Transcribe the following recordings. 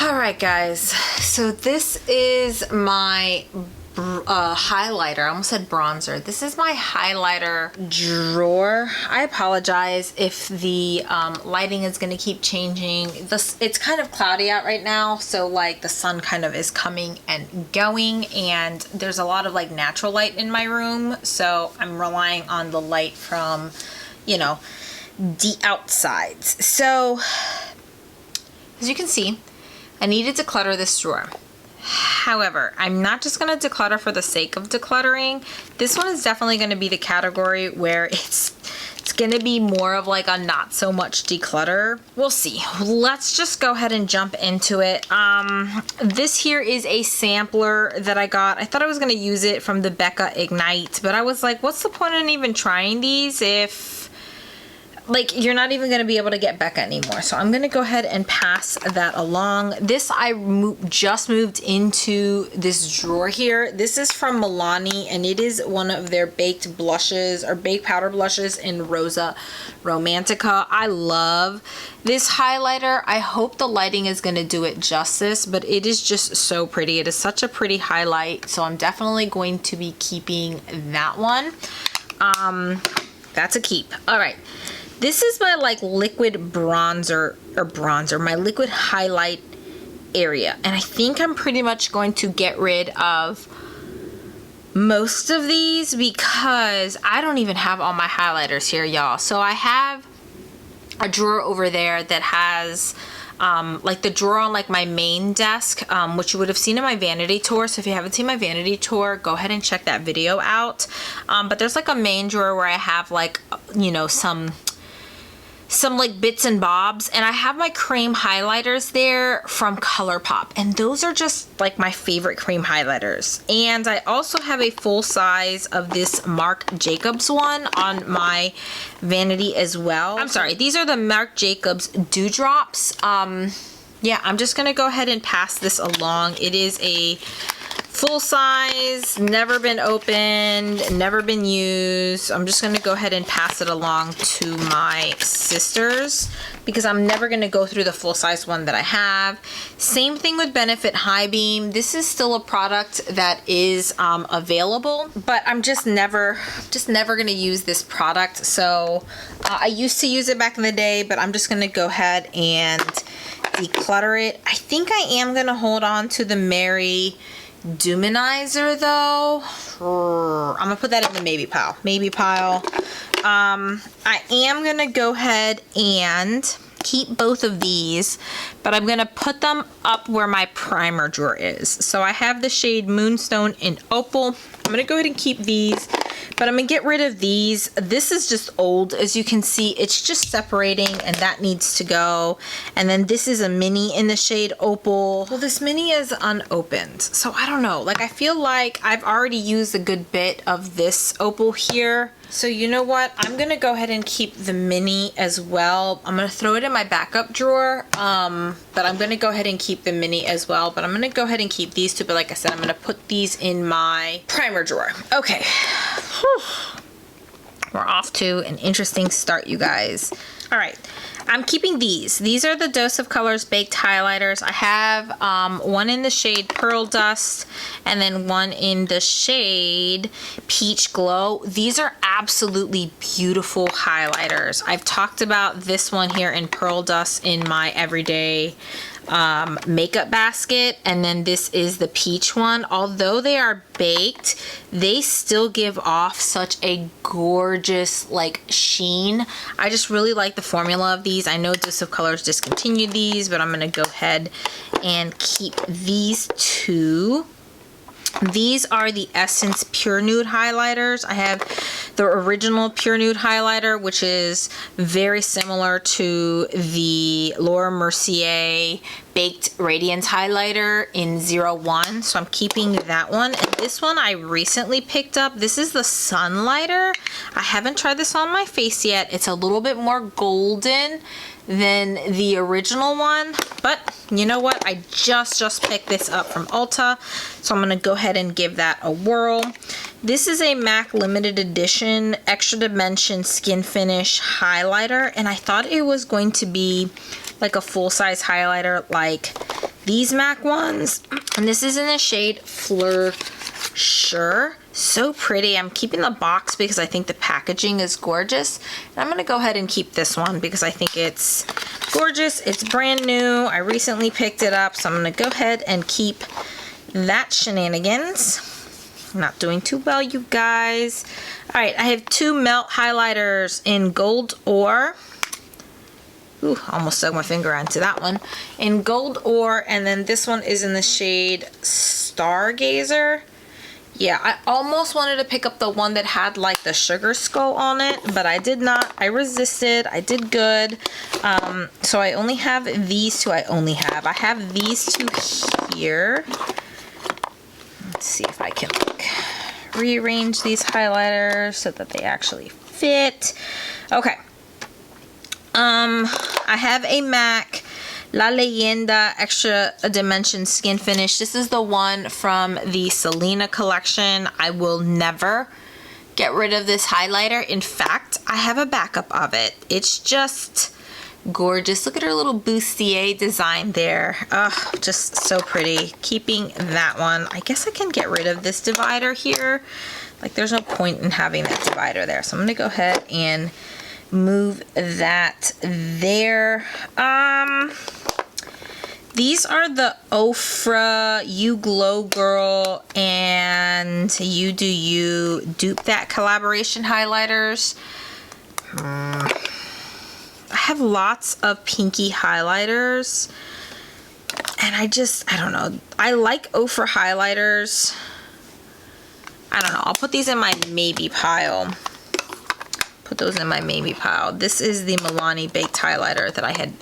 Alright guys, so this is my highlighter. I almost said bronzer. This is my highlighter drawer. I apologize if the lighting is going to keep changing. It's kind of cloudy out right now, so like the sun kind of is coming and going, and there's a lot of like natural light in my room, so I'm relying on the light from, you know, the outsides. So as you can see, I needed to declutter this drawer. However, I'm not just going to declutter for the sake of decluttering. This one is definitely going to be the category where it's going to be more of like a not so much declutter. We'll see. Let's just go ahead and jump into it. This here is a sampler that I got. I thought I was going to use it from the Becca Ignite, but I was like, what's the point in even trying these if like you're not even going to be able to get Becca anymore? So I'm going to go ahead and pass that along. This I just moved into this drawer here. This is from Milani, and it is one of their baked blushes or baked powder blushes in Rosa Romantica. I love this highlighter. I hope the lighting is going to do it justice, but it is just so pretty. It is such a pretty highlight, so I'm definitely going to be keeping that one. That's a keep. All right. This is my like liquid bronzer, my liquid highlight area. And I think I'm pretty much going to get rid of most of these because I don't even have all my highlighters here, y'all. So I have a drawer over there that has like the drawer on like my main desk, which you would have seen in my vanity tour. So if you haven't seen my vanity tour, go ahead and check that video out. But there's like a main drawer where I have like, you know, some like bits and bobs, and I have my cream highlighters there from ColourPop, and those are just like my favorite cream highlighters. And I also have a full size of this Marc Jacobs one on my vanity as well. I'm sorry, these are the Marc Jacobs Dewdrops. Yeah, I'm just gonna go ahead and pass this along. It is a full size, never been opened, never been used. I'm just gonna go ahead and pass it along to my sisters because I'm never gonna go through the full size one that I have. Same thing with Benefit High Beam. This is still a product that is available, but I'm just never gonna use this product. So I used to use it back in the day, but I'm just gonna go ahead and declutter it. I think I am gonna hold on to the Mary Duminizer though. I'm gonna put that in the maybe pile. I am gonna go ahead and keep both of these, but I'm gonna put them up where my primer drawer is. So I have the shade Moonstone in Opal. I'm gonna go ahead and keep these, but I'm gonna get rid of these. This is just old. As you can see, it's just separating, and that needs to go. And then this is a mini in the shade Opal. Well, this mini is unopened, so I don't know. Like, I feel like I've already used a good bit of this Opal here. So you know what? I'm gonna go ahead and keep the mini as well. I'm gonna throw it in my backup drawer, but I'm gonna go ahead and keep the mini as well. But I'm gonna go ahead and keep these two. But like I said, I'm gonna put these in my primer drawer. Okay. Whew. We're off to an interesting start, you guys. All right. I'm keeping these. These are the Dose of Colors Baked Highlighters. I have one in the shade Pearl Dust and then one in the shade Peach Glow. These are absolutely beautiful highlighters. I've talked about this one here in Pearl Dust in my everyday makeup basket, and then this is the peach one. Although they are baked, they still give off such a gorgeous like sheen. I just really like the formula of these. I know Dose of Colors discontinued these, but I'm gonna go ahead and keep these two. These are the Essence Pure Nude highlighters. I have the original Pure Nude highlighter, which is very similar to the Laura Mercier Baked Radiance highlighter in 01. So I'm keeping that one. And this one I recently picked up. This is the Sunlighter. I haven't tried this on my face yet. It's a little bit more golden than the original one, but you know what, I just picked this up from Ulta, so I'm gonna go ahead and give that a whirl. This is a MAC limited edition extra dimension skin finish highlighter, and I thought it was going to be like a full-size highlighter like these MAC ones. And this is in the shade Fleur Sure. So pretty. I'm keeping the box because I think the packaging is gorgeous. And I'm going to go ahead and keep this one because I think it's gorgeous. It's brand new. I recently picked it up, so I'm going to go ahead and keep that shenanigans. I'm not doing too well, you guys. All right, I have 2 melt highlighters in Gold Ore. Ooh, almost dug my finger onto that one. In Gold Ore, and then this one is in the shade Stargazer. Yeah, I almost wanted to pick up the one that had like the sugar skull on it, but I did not. I resisted. I did good. So I only have these two. I have these two here. Let's see if I can like rearrange these highlighters so that they actually fit. Okay. I have a MAC La Leyenda Extra Dimension Skin Finish. This is the one from the Selena collection. I will never get rid of this highlighter. In fact, I have a backup of it. It's just gorgeous. Look at her little bustier design there. Oh, just so pretty. Keeping that one. I guess I can get rid of this divider here. Like, there's no point in having that divider there. So I'm going to go ahead and move that there. These are the Ofra You Glow Girl and You Do You Dupe That collaboration highlighters. I have lots of pinky highlighters, and I don't know. I like Ofra highlighters. I don't know. I'll put these in my maybe pile. Put those in my maybe pile. This is the Milani Baked Highlighter that I had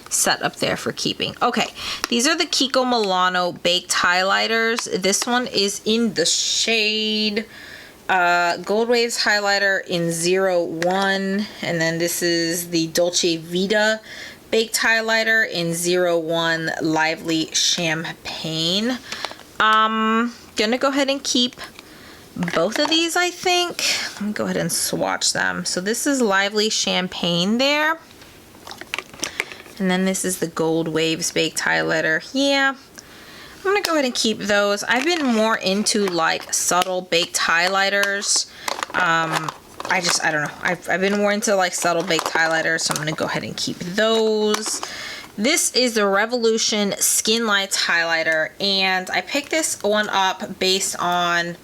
set up there for keeping. Okay, these are the Kiko Milano Baked Highlighters. This one is in the shade Gold Waves Highlighter in 01. And then this is the Dolce Vita Baked Highlighter in 01 Lively Champagne. Gonna go ahead and keep both of these, I think. Let me go ahead and swatch them. So this is Lively Champagne there. And then this is the Gold Waves Baked Highlighter. Yeah, I'm going to go ahead and keep those. I've been more into like subtle baked highlighters. I don't know. I've been more into like subtle baked highlighters, so I'm going to go ahead and keep those. This is the Revolution Skin Lights Highlighter, and I picked this one up based on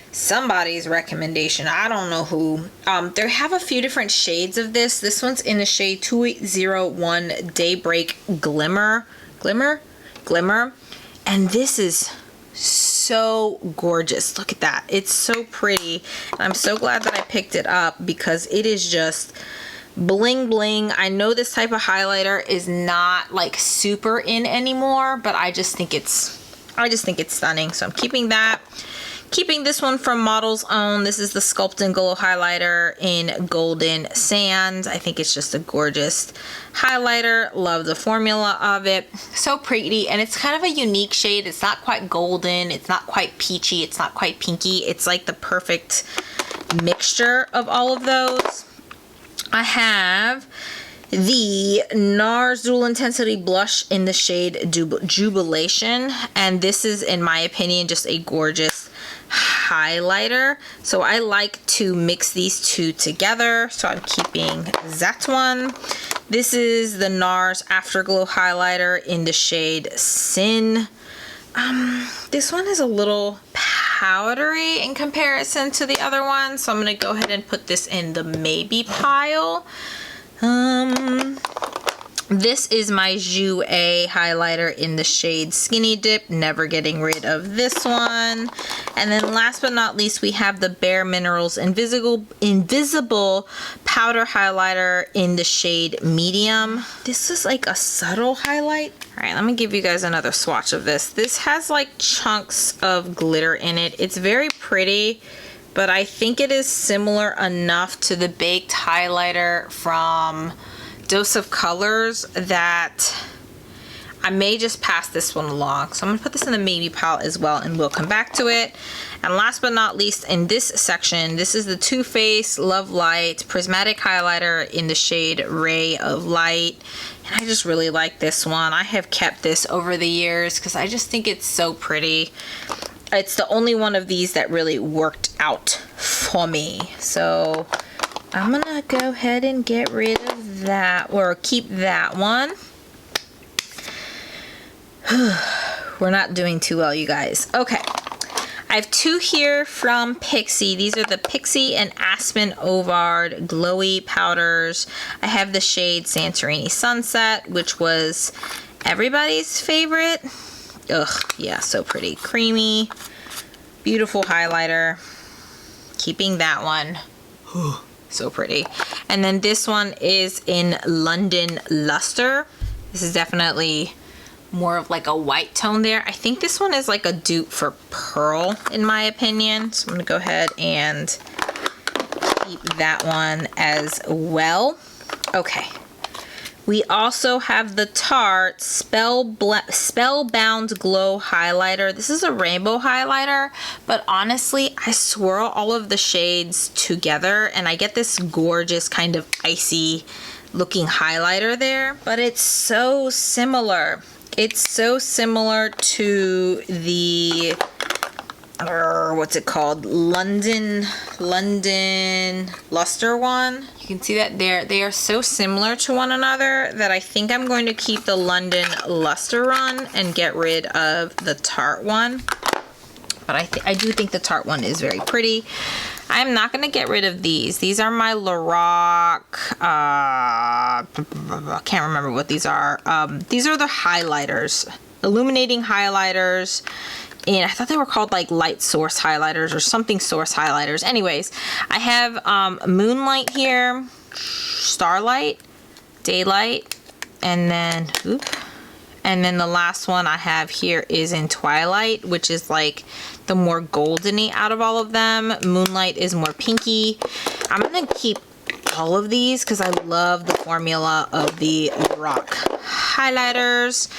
somebody's recommendation. I don't know who. They have a few different shades of this. This one's in the shade 2801 Daybreak Glimmer. And this is so gorgeous. Look at that. It's so pretty. And I'm so glad that I picked it up because it is just bling bling. I know this type of highlighter is not like super in anymore, but I just think it's stunning. So I'm keeping that. Keeping this one from Model's Own. This is the Sculpt and Glow highlighter in Golden Sand. I think it's just a gorgeous highlighter. Love the formula of it. So pretty, and it's kind of a unique shade. It's not quite golden. It's not quite peachy. It's not quite pinky. It's like the perfect mixture of all of those. I have the NARS Dual Intensity Blush in the shade Jubilation, and this is, in my opinion, just a gorgeous highlighter. So I like to mix these two together, so I'm keeping that one. This is the NARS Afterglow highlighter in the shade Sin. This one is a little powdery in comparison to the other one, so I'm going to go ahead and put this in the maybe pile. This is my Jouer highlighter in the shade Skinny Dip. Never getting rid of this one. And then last but not least, we have the Bare Minerals Invisible powder highlighter in the shade Medium. This is like a subtle highlight. All right, let me give you guys another swatch of this. This has like chunks of glitter in it. It's very pretty, but I think it is similar enough to the baked highlighter from Dose of Colors that I may just pass this one along. So I'm gonna put this in the maybe pile as well, and we'll come back to it. And last but not least, in this section, this is the Too Faced Love Light Prismatic Highlighter in the shade Ray of Light. And I just really like this one. I have kept this over the years because I just think it's so pretty. It's the only one of these that really worked out for me. So I'm gonna go ahead and get rid of that, or keep that one. We're not doing too well, you guys. Okay, I have two here from Pixie. These are the Pixie and Aspen Ovard Glowy Powders. I have the shade Santorini Sunset, which was everybody's favorite. Ugh, yeah, so pretty. Creamy, beautiful highlighter. Keeping that one. So pretty. And then this one is in London Luster. This is definitely more of like a white tone there. I think this one is like a dupe for Pearl, in my opinion. So I'm gonna go ahead and keep that one as well. Okay. We also have the Tarte Spellbound Glow Highlighter. This is a rainbow highlighter, but honestly, I swirl all of the shades together and I get this gorgeous kind of icy looking highlighter there, but it's so similar. It's so similar to the, what's it called? London Luster one. You can see that they are so similar to one another that I think I'm going to keep the London Luster one and get rid of the Tarte one. But I do think the Tarte one is very pretty. I'm not going to get rid of these. These are my Lorac, I can't remember what these are. These are the highlighters, illuminating highlighters. And I thought they were called like light source highlighters or something source highlighters. Anyways, I have Moonlight here, Starlight, Daylight, and then, and then the last one I have here is in Twilight, which is like the more goldeny out of all of them. Moonlight is more pinky. I'm gonna keep all of these because I love the formula of the Lorac highlighters.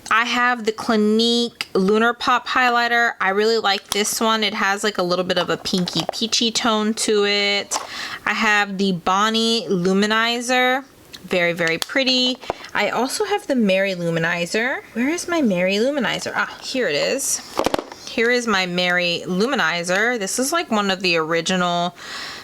I have the Clinique Lunar Pop highlighter. I really like this one. It has like a little bit of a pinky peachy tone to it. I have the Bonnie Luminizer. Very, very pretty. I also have the Mary Luminizer. Where is my Mary Luminizer? Ah, here it is. Here is my Mary Luminizer. This is like one of the original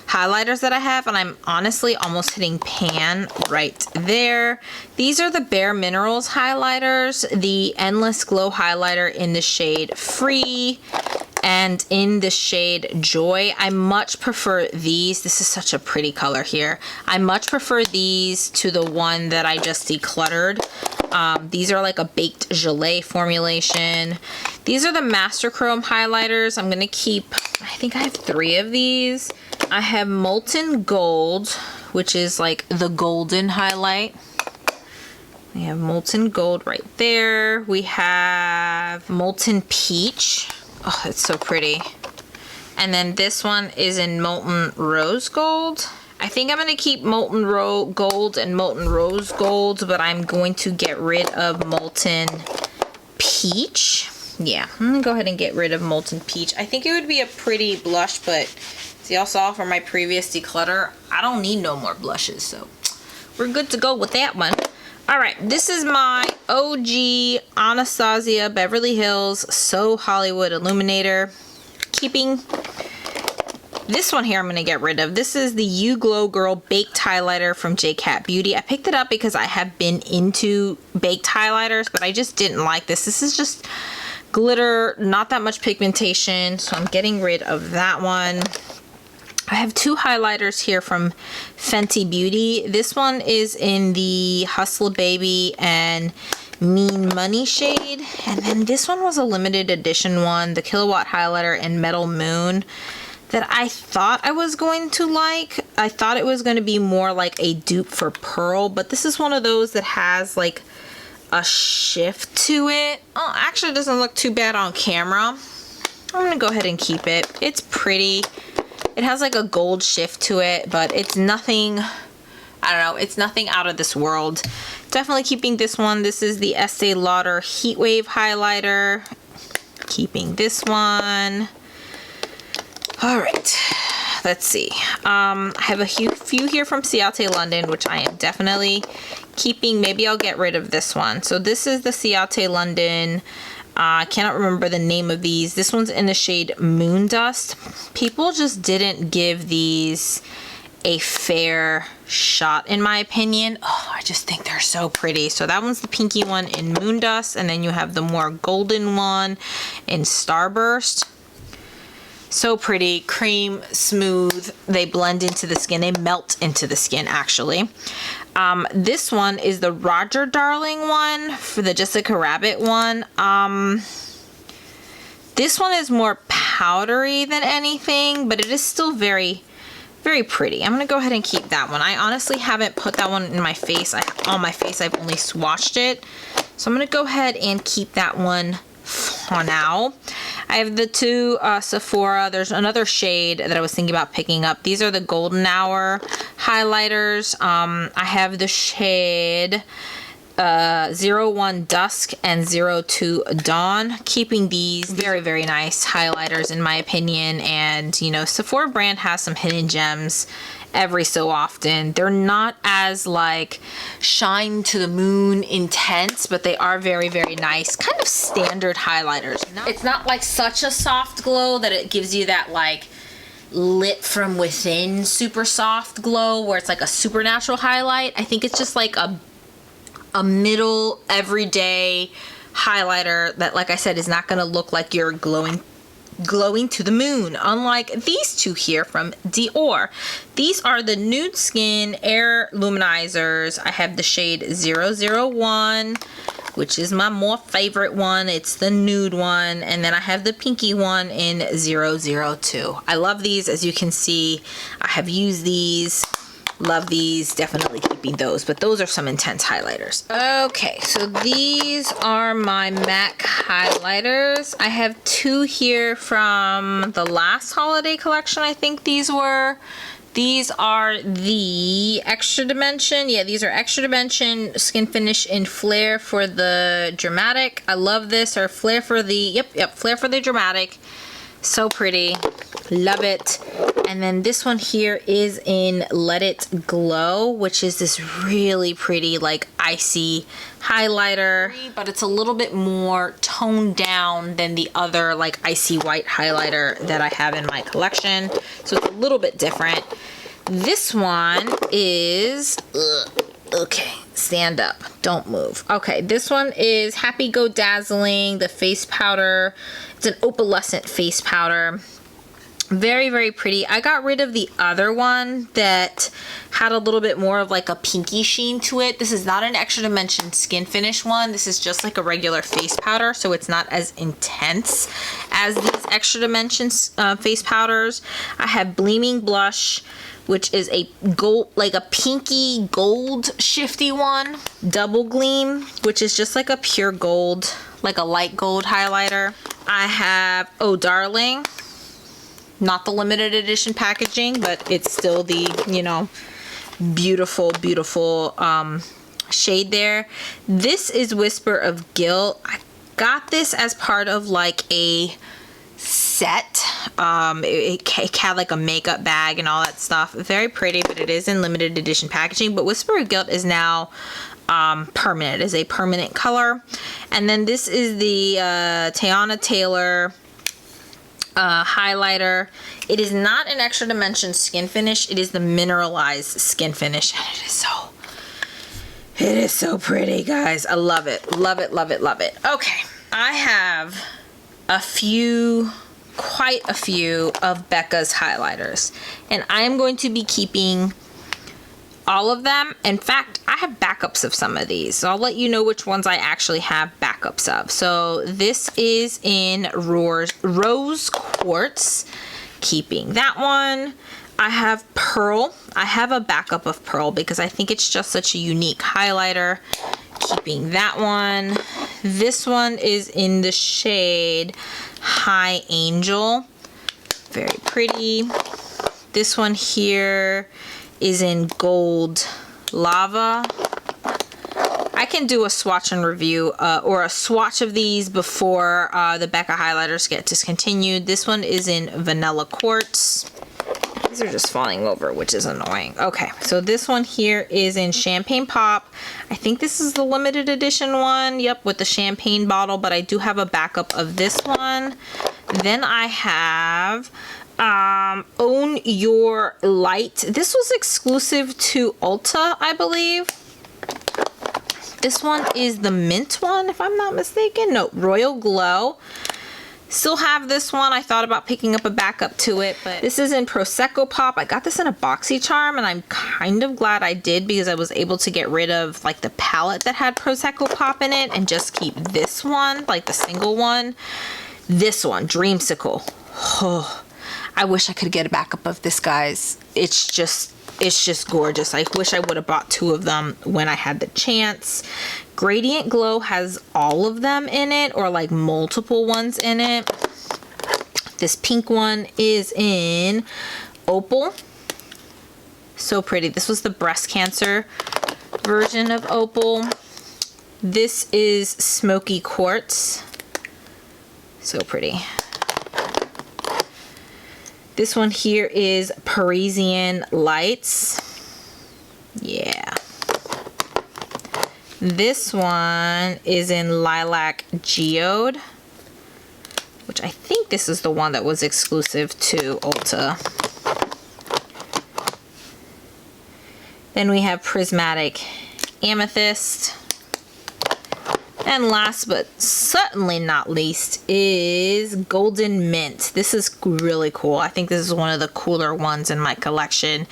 highlighters that I have, and I'm honestly almost hitting pan right there. These are the Bare Minerals highlighters, the Endless Glow highlighter in the shade Free and in the shade Joy. I much prefer these. This is such a pretty color here. I much prefer these to the one that I just decluttered. These are like a baked gelée formulation. These are the Master Chrome highlighters. I'm gonna keep, I think I have 3 of these. I have Molten Gold, which is like the golden highlight. We have Molten Gold right there. We have Molten Peach. Oh, it's so pretty. And then this one is in Molten Rose Gold. I think I'm going to keep Molten Gold and Molten Rose Gold, but I'm going to get rid of Molten Peach. Yeah, I'm going to go ahead and get rid of Molten Peach. I think it would be a pretty blush, but as y'all saw from my previous declutter, I don't need no more blushes, so we're good to go with that one. All right, this is my OG Anastasia Beverly Hills So Hollywood Illuminator. Keeping this one here, I'm going to get rid of. This is the You Glow Girl Baked Highlighter from JCat Beauty. I picked it up because I have been into baked highlighters, but I just didn't like this. This is just glitter, not that much pigmentation, so I'm getting rid of that one. I have 2 highlighters here from Fenty Beauty. This one is in the Hustle Baby and Mean Money shade. And then this one was a limited edition one, the Kilowatt Highlighter in Metal Moon, that I thought I was going to like. I thought it was going to be more like a dupe for Pearl, but this is one of those that has like a shift to it. Oh, actually it doesn't look too bad on camera. I'm going to go ahead and keep it. It's pretty. It has like a gold shift to it, but it's nothing, I don't know, it's nothing out of this world definitely keeping this one. This is the Estee Lauder Heatwave highlighter. Keeping this one. All right, let's see. I have a few here from Ciate London, which I am definitely keeping. Maybe I'll get rid of this one. So this is the Ciate London. I cannot remember the name of these. This one's in the shade Moon Dust. People just didn't give these a fair shot, in my opinion. Oh, I just think they're so pretty. So that one's the pinky one in Moon Dust, and then you have the more golden one in Starburst. So pretty, cream, smooth. They blend into the skin. They melt into the skin, actually. This one is the Roger Darling one for the Jessica Rabbit one. This one is more powdery than anything, but it is still very, very pretty. I'm gonna go ahead and keep that one. I honestly haven't put that one in my face. On my face, I've only swatched it. So I'm gonna go ahead and keep that one for now. I have the two Sephora. There's another shade that I was thinking about picking up. These are the Golden Hour highlighters. I have the shade 01 Dusk and 02 Dawn. Keeping these very, very nice highlighters in my opinion. And you know, Sephora brand has some hidden gems every so often. They're not as like shine to the moon intense, but they are very, very nice, kind of standard highlighters. It's not like such a soft glow that it gives you that like lit from within super soft glow where it's like a supernatural highlight. I think it's just like a middle everyday highlighter that, like I said, is not going to look like you're glowing to the moon, unlike these two here from Dior. These are the Nude Skin Air Luminizers. I have the shade 001, which is my more favorite one. It's the nude one, and then I have the pinky one in 002. I love these. As you can see, I have used these. Love these, definitely keeping those, but those are some intense highlighters. Okay, so these are my MAC highlighters. I have two here from the last holiday collection, I think these were. These are the Extra Dimension. Yeah, these are Extra Dimension Skin Finish in Flare for the Dramatic. I love this, or Flare for the, yep, Flare for the Dramatic. So pretty, love it. And then this one here is in Let It Glow, which is this really pretty like icy highlighter, but it's a little bit more toned down than the other like icy white highlighter that I have in my collection. So it's a little bit different. This one is, okay, stand up, don't move. Okay, this one is Happy Go Dazzling, the face powder. It's an opalescent face powder. Very, very pretty. I got rid of the other one that had a little bit more of like a pinky sheen to it. This is not an Extra Dimension Skin Finish one. This is just like a regular face powder, so it's not as intense as these Extra Dimension face powders. I have Gleaming Blush, which is a gold, like a pinky gold shifty one. Double Gleam, which is just like a pure gold, like a light gold highlighter. I have Oh Darling, not the limited edition packaging, but it's still the, you know, beautiful, beautiful shade there. This is Whisper of Guilt. I got this as part of like a set. It had like a makeup bag and all that stuff. Very pretty, but it is in limited edition packaging. But Whisper of Guilt is now permanent. It is a permanent color. And then this is the Tiana Taylor highlighter. It is not an Extra Dimension Skin Finish. It is the Mineralized Skin Finish, and it is so pretty, guys. I love it, love it, love it, love it. Okay, I have quite a few of Becca's highlighters, and I am going to be keeping all of them. In fact, I have backups of some of these, so I'll let you know which ones I actually have backups of. So this is in Rose Quartz, keeping that one. I have Pearl. I have a backup of Pearl because I think it's just such a unique highlighter, keeping that one. This one is in the shade High Angel, very pretty. This one here is in Gold Lava. I can do a swatch and review or a swatch of these before the Becca highlighters get discontinued. This one is in Vanilla Quartz. These are just falling over, which is annoying. Okay, so this one here is in Champagne Pop. I think this is the limited edition one. Yep, with the champagne bottle, but I do have a backup of this one. Then I have Own Your Light. This was exclusive to Ulta, I believe. This one is the mint one, if I'm not mistaken. No, Royal Glow. Still have this one. I thought about picking up a backup to it, but this is in Prosecco Pop. I got this in a BoxyCharm, and I'm kind of glad I did because I was able to get rid of like the palette that had Prosecco Pop in it and just keep this one, like the single one. This one, Dreamsicle. Oh, I wish I could get a backup of this, guys. It's just gorgeous. I wish I would have bought 2 of them when I had the chance. Gradient Glow has all of them in it, or like multiple ones in it. This pink one is in Opal. So pretty. This was the breast cancer version of Opal. This is Smoky Quartz. So pretty. This one here is Parisian Lights. Yeah. This one is in Lilac Geode, which I think this is the one that was exclusive to Ulta. Then we have Prismatic Amethyst. And last but certainly not least is Golden Mint. This is really cool. I think this is one of the cooler ones in my collection.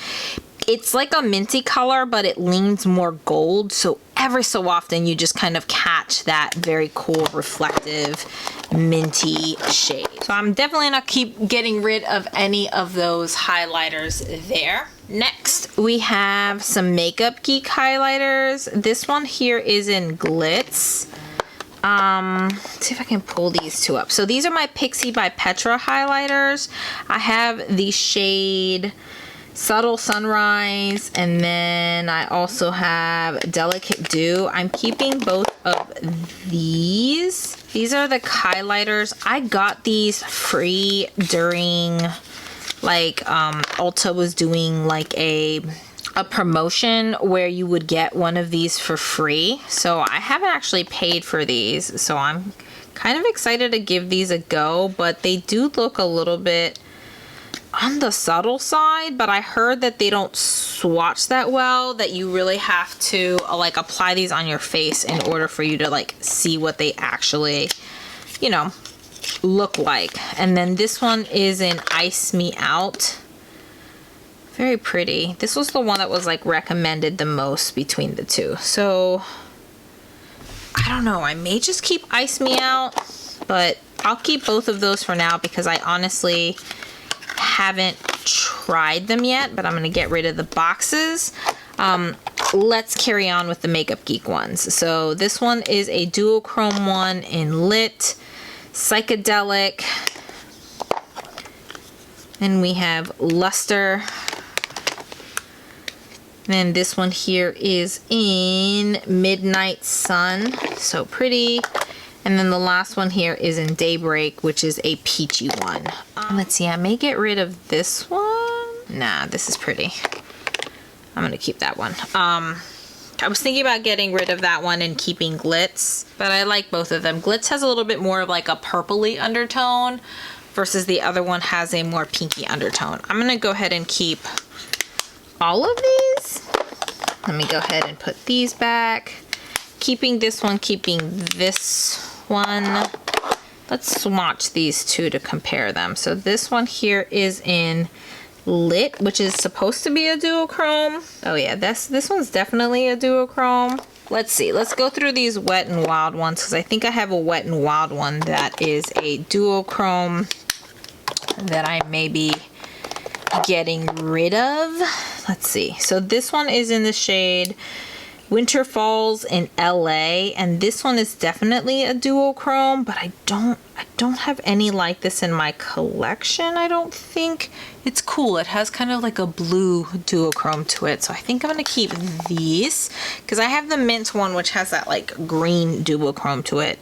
It's like a minty color, but it leans more gold. So every so often you just kind of catch that very cool reflective minty shade. So I'm definitely not keep getting rid of any of those highlighters there. Next, we have some Makeup Geek highlighters. This one here is in Glitz. Let's see if I can pull these 2 up. So these are my Pixie by Petra highlighters. I have the shade Subtle Sunrise, and then I also have Delicate Dew. I'm keeping both of these. These are the highlighters. I got these free during like Ulta was doing like a promotion where you would get one of these for free. So I haven't actually paid for these, so I'm kind of excited to give these a go, but they do look a little bit on the subtle side, but I heard that they don't swatch that well, that you really have to like apply these on your face in order for you to like see what they actually, you know, look like. And then this one is in Ice Me Out. Very pretty. This was the one that was like recommended the most between the 2. So I don't know, I may just keep Ice Me Out, but I'll keep both of those for now because I honestly haven't tried them yet, but I'm going to get rid of the boxes. Let's carry on with the Makeup Geek ones. So this one is a duochrome one in Lit, Psychedelic, and we have Luster. Then this one here is in Midnight Sun, so pretty. And then the last one here is in Daybreak, which is a peachy one. Let's see, I may get rid of this one. Nah, this is pretty. I'm gonna keep that one. I was thinking about getting rid of that one and keeping Glitz, but I like both of them. Glitz has a little bit more of like a purpley undertone versus the other one has a more pinky undertone. I'm gonna go ahead and keep all of these. Let me go ahead and put these back. Keeping this one, keeping this one. Let's swatch these 2 to compare them. So this one here is in Lit, which is supposed to be a duochrome. Oh yeah, this one's definitely a duochrome. Let's see, let's go through these Wet n Wild ones because I think I have a Wet n Wild one that is a duochrome that I may be getting rid of. Let's see, so this one is in the shade Winter Falls in LA, and this one is definitely a duochrome, but I don't have any like this in my collection. I don't think. It's cool. It has kind of like a blue duochrome to it, so I think I'm gonna keep these because I have the mint one which has that like green duochrome to it,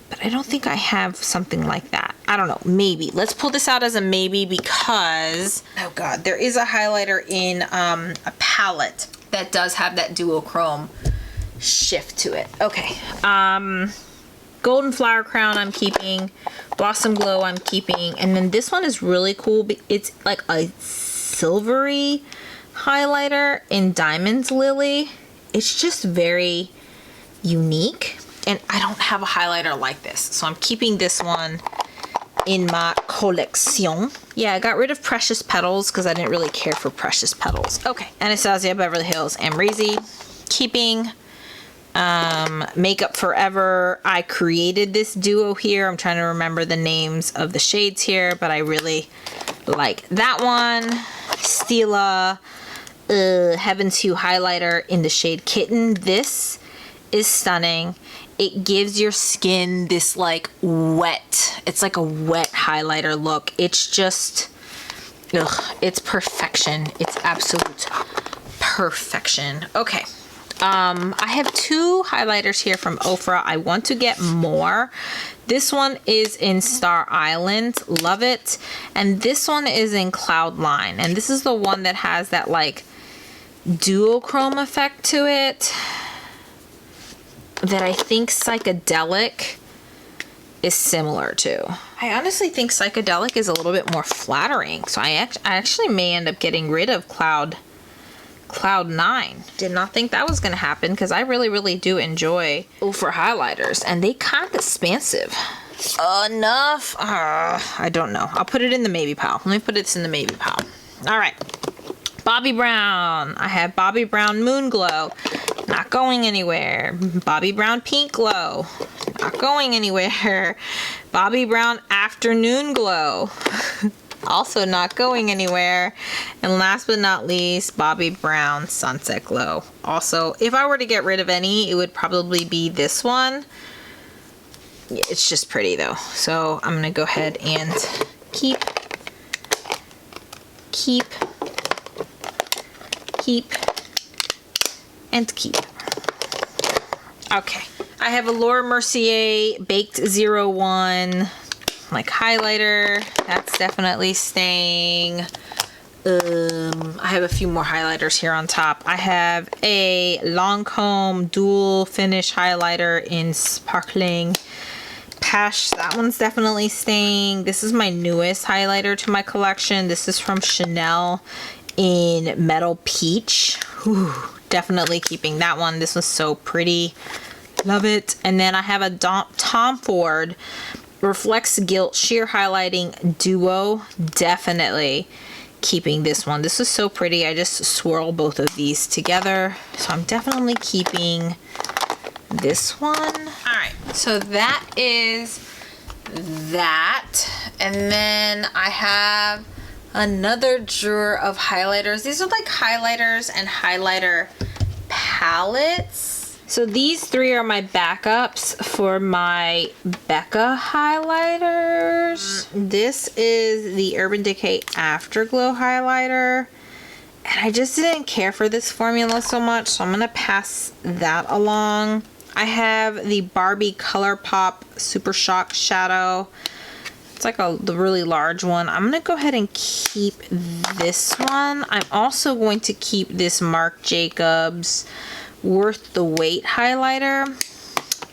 but I don't think I have something like that. I don't know, maybe. Let's pull this out as a maybe because, oh god, there is a highlighter in a palette that does have that duochrome shift to it. Okay, Golden Flower Crown I'm keeping, Blossom Glow I'm keeping, and then this one is really cool. It's like a silvery highlighter in Diamonds Lily. It's just very unique, and I don't have a highlighter like this, so I'm keeping this one in my collection. Yeah, I got rid of Precious Petals because I didn't really care for Precious Petals. Okay, Anastasia Beverly Hills Amrezy, keeping. Makeup Forever. I created this duo here. I'm trying to remember the names of the shades here, but I really like that one. Stila Heaven's Hue highlighter in the shade Kitten. This is stunning. It gives your skin this like wet, it's like a wet highlighter look. It's just, it's perfection. It's absolute perfection. Okay. I have two highlighters here from Ofra. I want to get more. This one is in Star Island. Love it. And this one is in Cloudline. And this is the one that has that like duochrome effect to it that I think Psychedelic is similar to. I honestly think Psychedelic is a little bit more flattering. So I actually may end up getting rid of Cloud 9. Did not think that was gonna happen because I really do enjoy Ofra highlighters, and they kind of expansive enough. I don't know. I'll put it in the maybe pile. Let me put this in the maybe pile. All right, Bobbi Brown. I have Bobbi Brown Moon Glow, not going anywhere. Bobbi Brown Pink Glow, not going anywhere. Bobbi Brown Afternoon Glow, also not going anywhere. And last but not least, Bobbi Brown Sunset Glow. Also, if I were to get rid of any, it would probably be this one. It's just pretty though. So I'm gonna go ahead and keep, and keep. Okay. I have a Laura Mercier Baked 01 like highlighter. That's definitely staying. I have a few more highlighters here on top. I have a Lancome dual finish highlighter in Sparkling Peach. That one's definitely staying. This is my newest highlighter to my collection. This is from Chanel in Metal Peach. Whew, definitely keeping that one. This was so pretty. Love it. And then I have a Tom Ford Reflects Gilt Sheer Highlighting Duo. Definitely keeping this one. This is so pretty. I just swirl both of these together. So I'm definitely keeping this one. All right. So that is that. And then I have another drawer of highlighters. These are like highlighters and highlighter palettes. So these three are my backups for my Becca highlighters. This is the Urban Decay Afterglow highlighter. And I just didn't care for this formula so much, so I'm going to pass that along. I have the Barbie ColourPop Super Shock Shadow. It's like the really large one. I'm going to go ahead and keep this one. I'm also going to keep this Marc Jacobs Worth the Wait highlighter.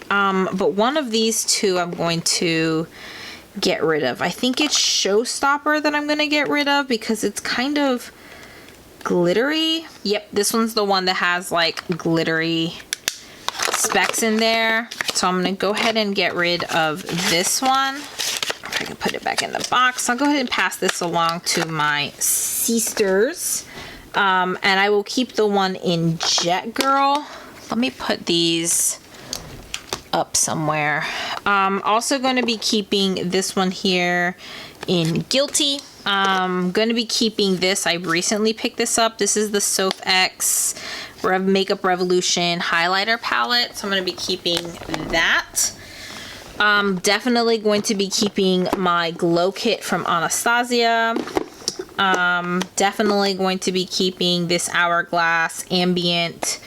But one of these two I'm going to get rid of. I think it's Showstopper that I'm going to get rid of because it's kind of glittery. Yep, this one's the one that has like glittery specks in there. So I'm going to go ahead and get rid of this one. If I can put it back in the box. I'll go ahead and pass this along to my sisters. And I will keep the one in Jet Girl. Let me put these up somewhere. Also going to be keeping this one here in Guilty. I'm going to be keeping this. I recently picked this up. This is the Soap X Makeup Revolution highlighter palette. So I'm going to be keeping that. Definitely going to be keeping my glow kit from Anastasia. Definitely going to be keeping this Hourglass Ambient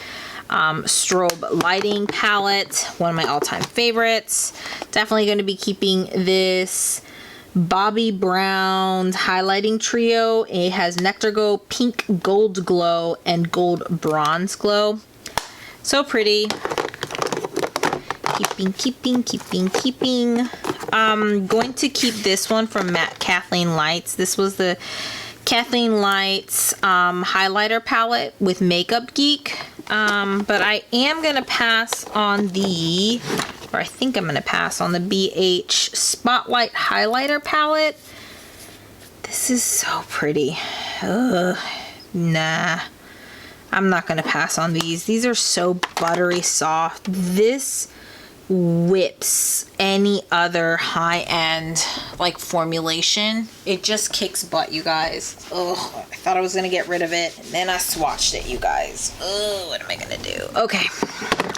strobe lighting palette, one of my all-time favorites. Definitely going to be keeping this Bobbi Brown highlighting trio. It has Nectar Glow, Pink Gold Glow, and Gold Bronze Glow. So pretty. Keeping. Going to keep this one from Kathleen Lights. This was the Kathleen Lights highlighter palette with Makeup Geek. But I am going to pass on the, or I think I'm going to pass on the BH Spotlight highlighter palette. This is so pretty. Ugh, nah. I'm not going to pass on these. These are so buttery soft. This whips any other high-end like formulation. It just kicks butt, you guys. Ugh, I thought I was gonna get rid of it, and then I swatched it, you guys. Ugh, what am I gonna do? Okay,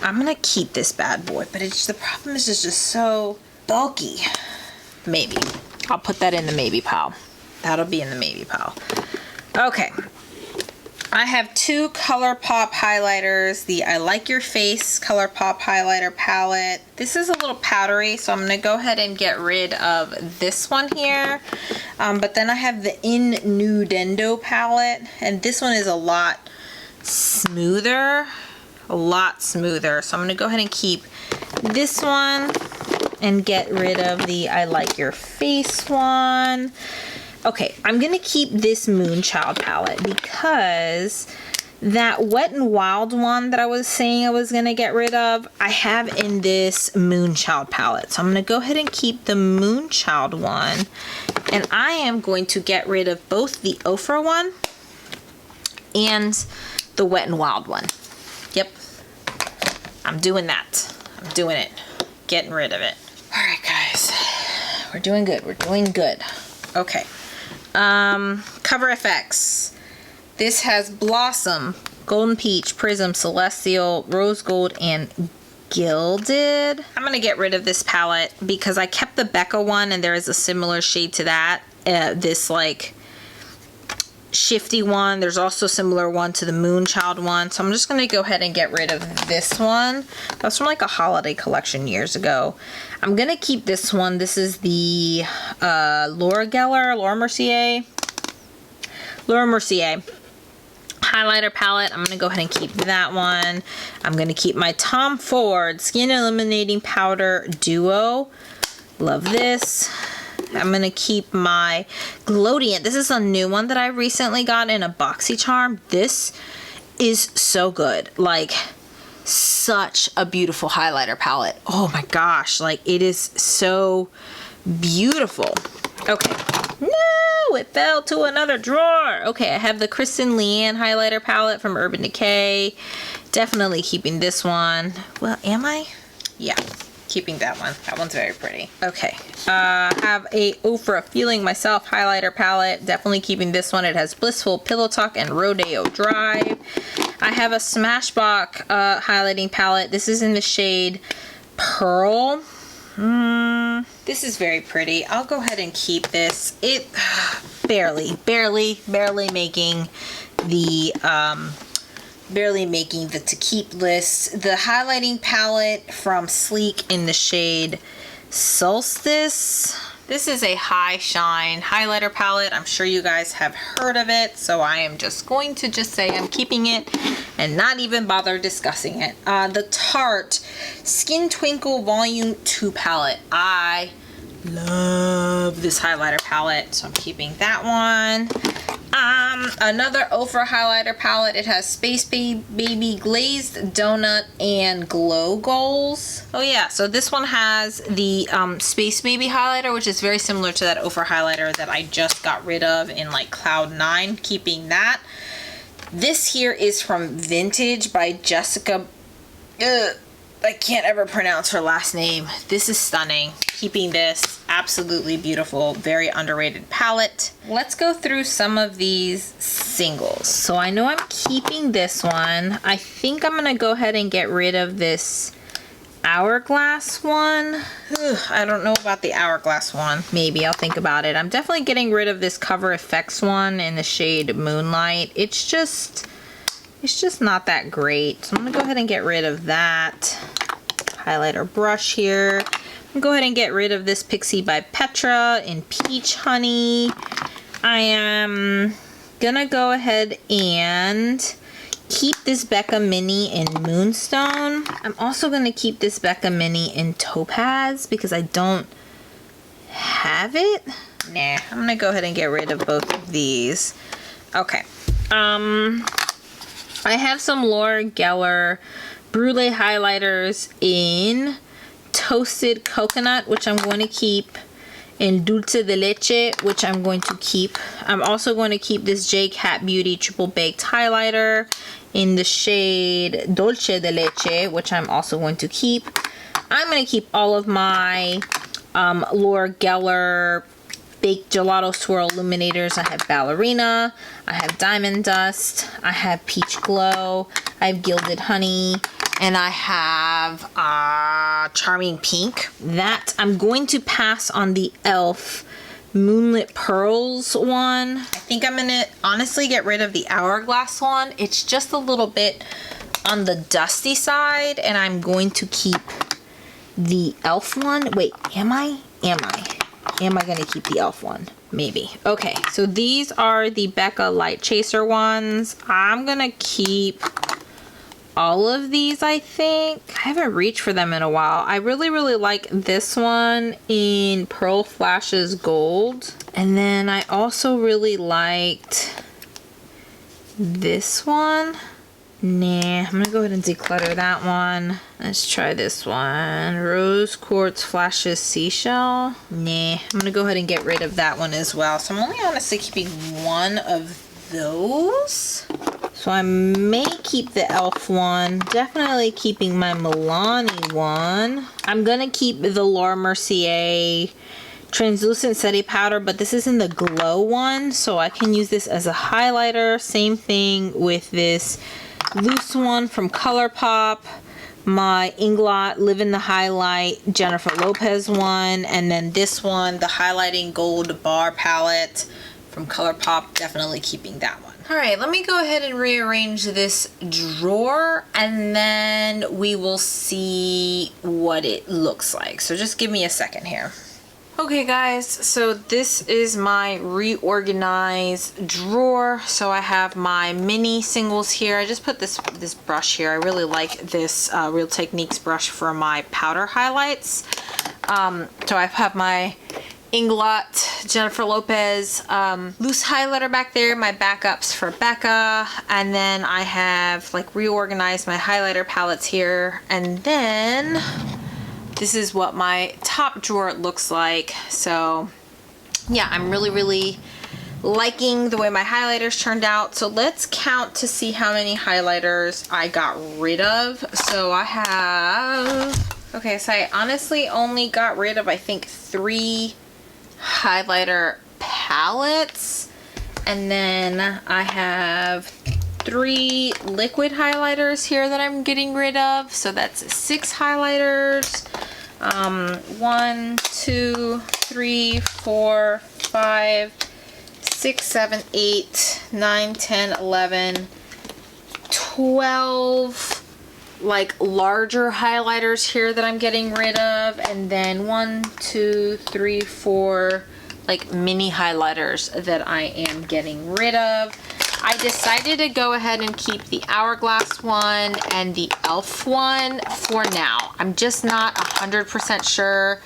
I'm gonna keep this bad boy, but it's the problem is it's just so bulky. Maybe I'll put that in the maybe pile. That'll be in the maybe pile. Okay, I have two ColourPop highlighters, the I Like Your Face ColourPop highlighter palette. This is a little powdery, so I'm going to go ahead and get rid of this one here. But then I have the Innuendo palette, and this one is a lot smoother. So I'm going to go ahead and keep this one and get rid of the I Like Your Face one. Okay, I'm going to keep this Moonchild palette because that Wet n Wild one that I was saying I was going to get rid of, I have in this Moonchild palette. So I'm going to go ahead and keep the Moonchild one. And I am going to get rid of both the Ofra one and the Wet n Wild one. Yep, I'm doing that. I'm doing it. Getting rid of it. All right, guys. We're doing good. We're doing good. Okay. Cover FX. This has Blossom, Golden Peach, Prism, Celestial, Rose Gold, and Gilded. I'm going to get rid of this palette because I kept the Becca one and there is a similar shade to that. This like shifty one. There's also a similar one to the Moonchild one. So I'm just going to go ahead and get rid of this one. That's from like a holiday collection years ago. I'm going to keep this one. This is the Laura Mercier highlighter palette. I'm going to go ahead and keep that one. I'm going to keep my Tom Ford Skin Illuminating Powder Duo. Love this. I'm going to keep my Glowdient. This is a new one that I recently got in a BoxyCharm. This is so good. Like, such a beautiful highlighter palette. Oh my gosh. Like, it is so beautiful. Okay. No, it fell to another drawer. Okay, I have the Kristen Leanne highlighter palette from Urban Decay. Definitely keeping this one. Well, am I? Yeah. Keeping that one. That one's very pretty. Okay. I have a Ofra Feeling Myself highlighter palette. Definitely keeping this one. It has Blissful, Pillow Talk, and Rodeo Drive. I have a Smashbox highlighting palette. This is in the shade Pearl. This is very pretty. I'll go ahead and keep this. It barely making the to keep list. The highlighting palette from Sleek in the shade Solstice. This is a High Shine highlighter palette. I'm sure you guys have heard of it, so I am just going to say I'm keeping it and not even bother discussing it. The Tarte Skin Twinkle Volume 2 palette. I love this highlighter palette, so I'm keeping that one. Another Ofra highlighter palette. It has Space Baby, Glazed Donut, and Glow Goals. Oh yeah, so this one has the Space Baby highlighter, which is very similar to that Ofra highlighter that I just got rid of in like Cloud 9, keeping that. This here is from Vintage by Jessica. I can't ever pronounce her last name. This is stunning. Keeping this absolutely beautiful, very underrated palette. Let's go through some of these singles. So I know I'm keeping this one. I think I'm gonna go ahead and get rid of this hourglass one. Ugh, I don't know about the hourglass one. Maybe I'll think about it. I'm definitely getting rid of this Cover FX one in the shade Moonlight. It's just not that great. So I'm gonna go ahead and get rid of that highlighter brush here. I'm gonna go ahead and get rid of this Pixie by Petra in Peach Honey. I am gonna go ahead and keep this Becca Mini in Moonstone. I'm also gonna keep this Becca Mini in Topaz because I don't have it. Nah, I'm gonna go ahead and get rid of both of these. Okay. I have some Laura Geller Brulee highlighters in Toasted Coconut, which I'm going to keep, in Dulce de Leche, which I'm going to keep. I'm also going to keep this J Cat Beauty Triple Baked Highlighter in the shade Dolce de Leche, which I'm also going to keep. I'm going to keep all of my Laura Geller Baked Gelato Swirl Illuminators. I have Ballerina, I have Diamond Dust, I have Peach Glow, I have Gilded Honey, and I have Charming Pink. That I'm going to pass on the e.l.f. Moonlit Pearls one. I think I'm gonna honestly get rid of the Hourglass one. It's just a little bit on the dusty side, and I'm going to keep the e.l.f. one. Wait, am I gonna keep the e.l.f. one? Maybe. Okay, so these are the Becca Light Chaser ones. I'm gonna keep all of these, I think. I haven't reached for them in a while. I really like this one in Pearl Flashes Gold. And then I also really liked this one. Nah, I'm gonna go ahead and declutter that one. Let's try this one. Rose Quartz Flashes Seashell. Nah, I'm gonna go ahead and get rid of that one as well. So I'm only honestly keeping one of those. So I may keep the e.l.f. one. Definitely keeping my Milani one. I'm gonna keep the Laura Mercier translucent setting powder, but this is in the glow one, so I can use this as a highlighter. Same thing with this loose one from ColourPop, my Inglot Live in the Highlight Jennifer Lopez one, and then this one, the Highlighting Gold Bar Palette from ColourPop. Definitely keeping that one. All right, let me go ahead and rearrange this drawer, and then we will see what it looks like. So just give me a second here. Okay guys, so this is my reorganized drawer. So I have my mini singles here. I just put this brush here. I really like this Real Techniques brush for my powder highlights. So I have my Inglot Jennifer Lopez loose highlighter back there, my backups for Becca, and then I have like reorganized my highlighter palettes here, and then this is what my top drawer looks like. So yeah, I'm really liking the way my highlighters turned out. So let's count to see how many highlighters I got rid of. So I have, okay, so I honestly only got rid of I think 3 highlighter palettes, and then I have 3 liquid highlighters here that I'm getting rid of. So that's 6 highlighters. 1, 2, 3, 4, 5, 6, 7, 8, 9, 10, 11, 12 like larger highlighters here that I'm getting rid of, and then 1, 2, 3, 4 like mini highlighters that I am getting rid of. I decided to go ahead and keep the Hourglass one and the e.l.f. one for now. I'm just not 100% sure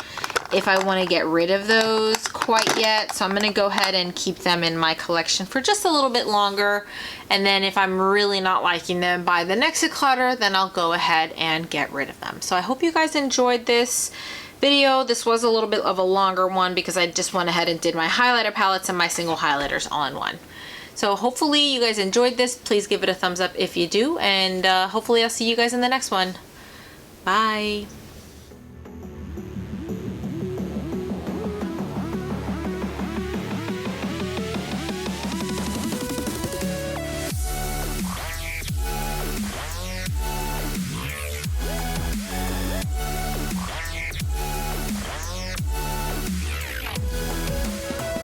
if I want to get rid of those quite yet. So I'm going to go ahead and keep them in my collection for just a little bit longer. And then if I'm really not liking them by the next declutter, then I'll go ahead and get rid of them. So I hope you guys enjoyed this video. This was a little bit of a longer one because I just went ahead and did my highlighter palettes and my single highlighters all in one. So hopefully you guys enjoyed this. Please give it a thumbs up if you do, and hopefully I'll see you guys in the next one. Bye.